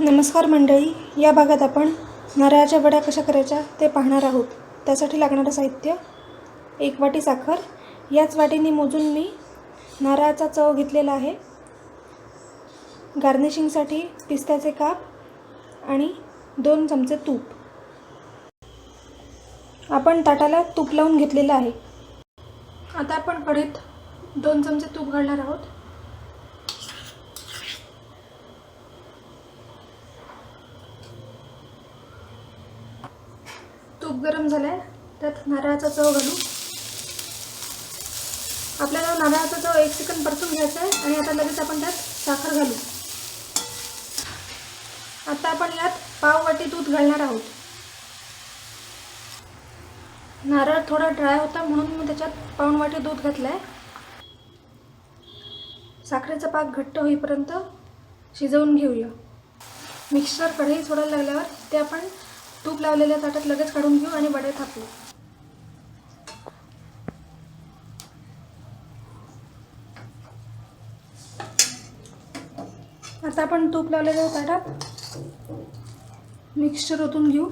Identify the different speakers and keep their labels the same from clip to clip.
Speaker 1: नमस्कार मंडळी, या भागात आपण नारळाच्या वड्या कशा करायच्या ते पाहणार आहोत। त्यासाठी लागणारं साहित्य: 1 वाटी साखर, याच वाटीने मोजून मी नारळाचा चव घेतलेला आहे। गार्निशिंगसाठी पिस्त्याचे काप आणि 2 चमचे तूप। आपण ताटाला तूप लावून घेतलेलं आहे। आता आपण कढईत 2 चमचे तूप घालणार आहोत। तूप गरम झालंय, त्यात नारळाचा चव घालू। आपल्याला नारळाचा चव 1 सेकंद परतून घ्यायचा आहे आणि आता लगेच आपण त्यात साखर घालू। आता आपण यात पाव वाटी दूध घालणार आहोत। नारळ थोडा ड्राय होता म्हणून मी त्याच्यात पाऊण वाटी दूध घातलंय। साखरेचा पाक घट्ट होईपर्यंत शिजवून घेऊया। मिक्सर कढई सोडायला लागल्यावर ते आपण तूप लावलेल्या ताटात लगेच काढून घेऊ आणि वडे थापू। आता आपण तूप लावलेल्या ताटात मिक्सचर ओतून घेऊ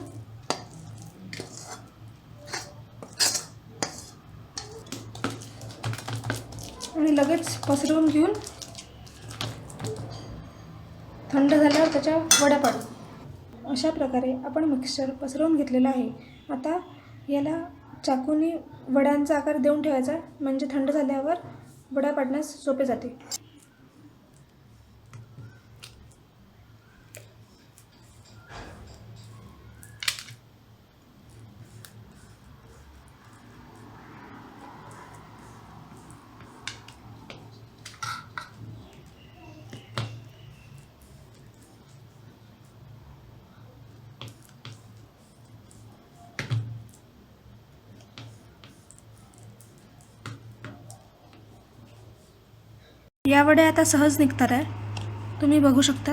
Speaker 1: आणि लगेच पसरवून घेऊन थंड झाल्यावर त्याच्या वड्या पाडू। अशा प्रकारे आपण मिक्सचर पसरवून घेतलेला आहे। आता याला चाकूने वड्यांचा आकार देऊन ठेवायचा, म्हणजे थंड झाल्यावर वड्या पाडण्यास सोपे जाते। या वड्या आता सहज निघतात आहे, तुम्ही बघू शकता।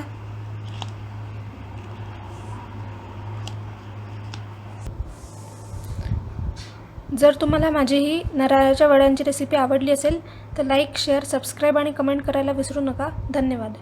Speaker 1: जर तुम्हाला माझी ही नारळाच्या वड्यांची रेसिपी आवडली असेल तर लाईक, शेअर, सबस्क्राईब आणि कमेंट करायला विसरू नका। धन्यवाद।